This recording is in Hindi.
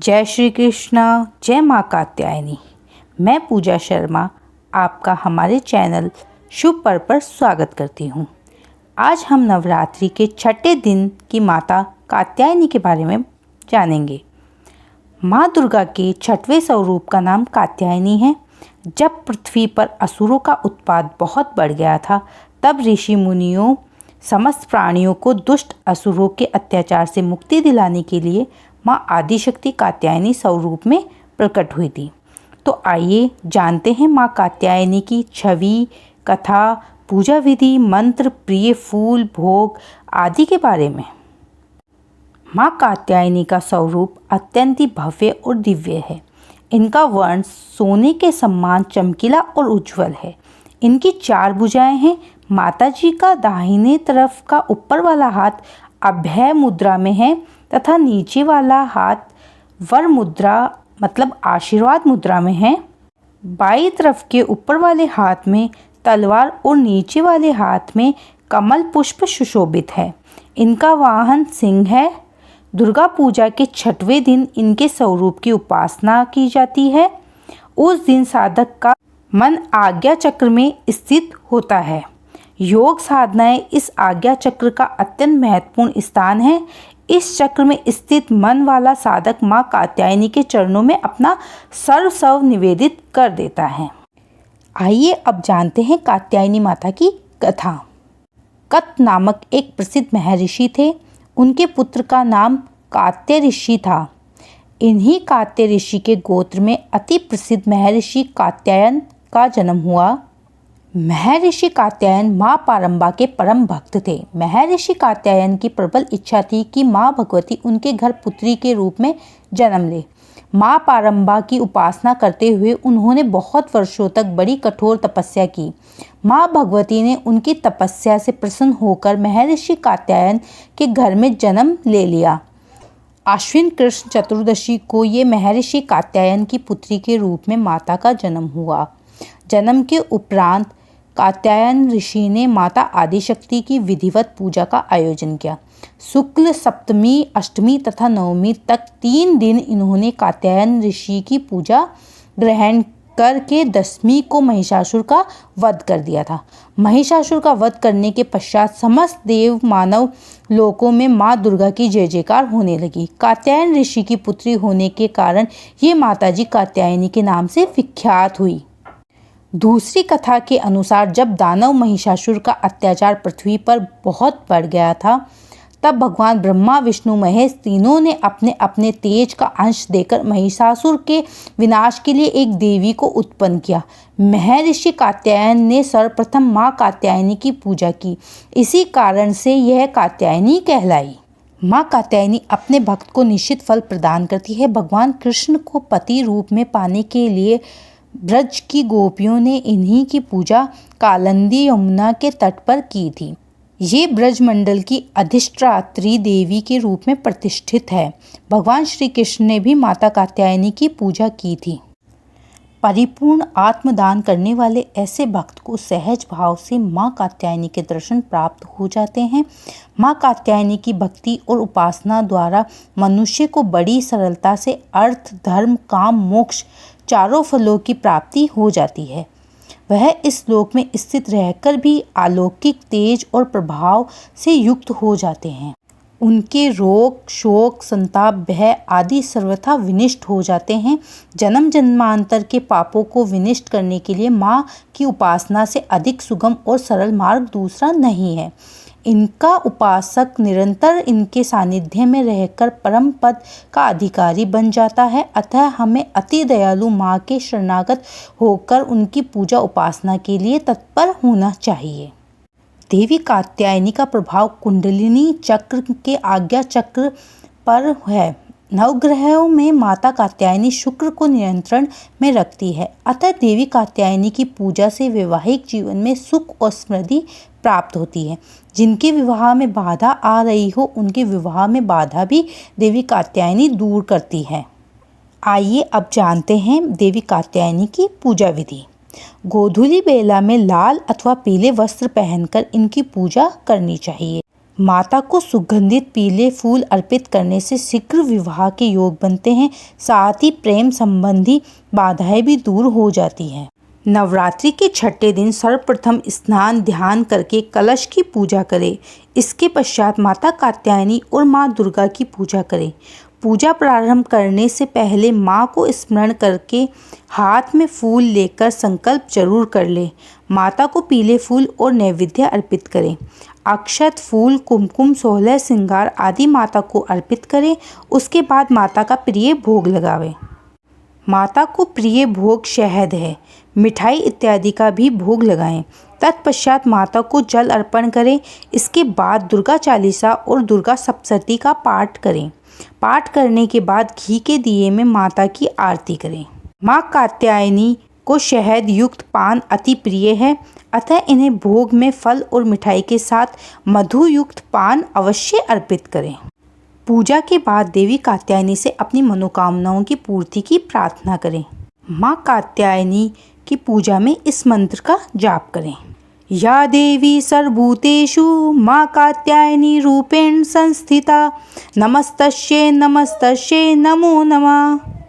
जय श्री कृष्णा, जय माँ कात्यायनी। मैं पूजा शर्मा आपका हमारे चैनल शुभ पर्व पर स्वागत करती हूँ। आज हम नवरात्रि के छठे दिन की माता कात्यायनी के बारे में जानेंगे। माँ दुर्गा के छठवें स्वरूप का नाम कात्यायनी है। जब पृथ्वी पर असुरों का उत्पात बहुत बढ़ गया था, तब ऋषि मुनियों समस्त प्राणियों को दुष्ट असुरों के अत्याचार से मुक्ति दिलाने के लिए माँ आदिशक्ति कात्यायनी स्वरूप में प्रकट हुई थी। तो आइए जानते हैं माँ कात्यायनी की छवि, कथा, पूजा विधि, मंत्र, प्रिय फूल, भोग आदि के बारे में। माँ कात्यायनी का स्वरूप अत्यंत ही भव्य और दिव्य है। इनका वर्ण सोने के समान चमकीला और उज्जवल है। इनकी 4 भुजाएं हैं। माता जी का दाहिने तरफ का ऊपर वाला हाथ अभय मुद्रा में है तथा नीचे वाला हाथ वर मुद्रा मतलब आशीर्वाद मुद्रा में है। बाईं तरफ के ऊपर वाले हाथ में तलवार और नीचे वाले हाथ में कमल पुष्प सुशोभित है। इनका वाहन सिंह है। दुर्गा पूजा के छठवें दिन इनके स्वरूप की उपासना की जाती है। उस दिन साधक का मन आज्ञा चक्र में स्थित होता है। योग साधनाएं इस आज्ञा चक्र का अत्यंत महत्वपूर्ण स्थान है। इस चक्र में स्थित मन वाला साधक माँ कात्यायनी के चरणों में अपना सर्वस्व निवेदित कर देता है। आइए अब जानते हैं कात्यायनी माता की कथा। कत नामक एक प्रसिद्ध महर्षि थे। उनके पुत्र का नाम कात्य ऋषि था। इन्हीं कात्य ऋषि के गोत्र में अति प्रसिद्ध महर्षि कात्यायन का जन्म हुआ। महर्षि कात्यायन माँ पारंबा के परम भक्त थे। महर्षि कात्यायन की प्रबल इच्छा थी कि माँ भगवती उनके घर पुत्री के रूप में जन्म ले। माँ पारंबा की उपासना करते हुए उन्होंने बहुत वर्षों तक बड़ी कठोर तपस्या की। माँ भगवती ने उनकी तपस्या से प्रसन्न होकर महर्षि कात्यायन के घर में जन्म ले लिया। आश्विन कृष्ण चतुर्दशी को ये महर्षि कात्यायन की पुत्री के रूप में माता का जन्म हुआ। जन्म के उपरांत कात्यायन ऋषि ने माता आदिशक्ति की विधिवत पूजा का आयोजन किया। शुक्ल सप्तमी, अष्टमी तथा नवमी तक 3 दिन इन्होंने कात्यायन ऋषि की पूजा ग्रहण करके 10वीं को महिषासुर का वध कर दिया था। महिषासुर का वध करने के पश्चात समस्त देव मानव लोकों में माँ दुर्गा की जय जयकार होने लगी। कात्यायन ऋषि की पुत्री होने के कारण ये माताजी कात्यायनी के नाम से विख्यात हुई। दूसरी कथा के अनुसार जब दानव महिषासुर का अत्याचार पृथ्वी पर बहुत बढ़ गया था, तब भगवान ब्रह्मा, विष्णु, महेश तीनों ने अपने अपने तेज का अंश देकर महिषासुर के विनाश के लिए एक देवी को उत्पन्न किया। महर्षि कात्यायन ने सर्वप्रथम माँ कात्यायनी की पूजा की। इसी कारण से यह कात्यायनी कहलाई। माँ कात्यायनी अपने भक्त को निश्चित फल प्रदान करती है। भगवान कृष्ण को पति रूप में पाने के लिए ब्रज की गोपियों ने इन्हीं की पूजा कालिंदी यमुना के तट पर की थी। ये ब्रज मंडल की अधिष्ठात्री देवी के रूप में प्रतिष्ठित है। भगवान श्री कृष्ण ने भी माता कात्यायनी की पूजा की थी। परिपूर्ण आत्मदान करने वाले ऐसे भक्त को सहज भाव से माँ कात्यायनी के दर्शन प्राप्त हो जाते हैं। माँ कात्यायनी की भक्ति और उपासना द्वारा मनुष्य को बड़ी सरलता से अर्थ, धर्म, काम, मोक्ष चारों फलों की प्राप्ति हो जाती है। वह इस लोक में स्थित रहकर भी अलौकिक तेज और प्रभाव से युक्त हो जाते हैं। उनके रोग, शोक, संताप, भय आदि सर्वथा विनष्ट हो जाते हैं। जन्म जन्मांतर के पापों को विनष्ट करने के लिए माँ की उपासना से अधिक सुगम और सरल मार्ग दूसरा नहीं है। इनका उपासक निरंतर इनके सानिध्य में रहकर परम पद का अधिकारी बन जाता है। अतः हमें अति दयालु माँ के शरणागत होकर उनकी पूजा उपासना के लिए तत्पर होना चाहिए। देवी कात्यायनी का प्रभाव कुंडलिनी चक्र के आज्ञा चक्र पर है। नवग्रहों में माता कात्यायनी शुक्र को नियंत्रण में रखती है। अतः देवी कात्यायनी की पूजा से वैवाहिक जीवन में सुख और समृद्धि प्राप्त होती है। जिनके विवाह में बाधा आ रही हो, उनके विवाह में बाधा भी देवी कात्यायनी दूर करती है। आइए अब जानते हैं देवी कात्यायनी की पूजा विधि। गोधूली बेला में लाल अथवा पीले वस्त्र पहनकर इनकी पूजा करनी चाहिए। माता को सुगंधित पीले फूल अर्पित करने से शीघ्र विवाह के योग बनते हैं, साथ ही प्रेम संबंधी बाधाएं भी दूर हो जाती हैं। नवरात्रि के छठे दिन सर्वप्रथम स्नान ध्यान करके कलश की पूजा करें। इसके पश्चात माता कात्यायनी और माँ दुर्गा की पूजा करें। पूजा प्रारंभ करने से पहले माँ को स्मरण करके हाथ में फूल लेकर संकल्प जरूर कर ले। माता को पीले फूल और नैवेद्य अर्पित करें। अक्षत, फूल, कुमकुम, 16 श्रृंगार आदि माता को अर्पित करें। उसके बाद माता का प्रिय भोग लगावें। माता को प्रिय भोग शहद है, मिठाई इत्यादि का भी भोग लगाएं। तत्पश्चात माता को जल अर्पण करें। इसके बाद दुर्गा चालीसा और दुर्गा सप्तशती का पाठ करें। पाठ करने के बाद घी के दिए में माता की आरती करें। माँ कात्यायनी को शहद युक्त पान अति प्रिय है, अतः इन्हें भोग में फल और मिठाई के साथ मधु युक्त पान अवश्य अर्पित करें। पूजा के बाद देवी कात्यायनी से अपनी मनोकामनाओं की पूर्ति की प्रार्थना करें। माँ कात्यायनी की पूजा में इस मंत्र का जाप करें। या देवी सर्वभूतेषु माँ कात्यायनी रूपेण संस्थिता, नमस्तस्यै नमस्तस्यै नमो नमः।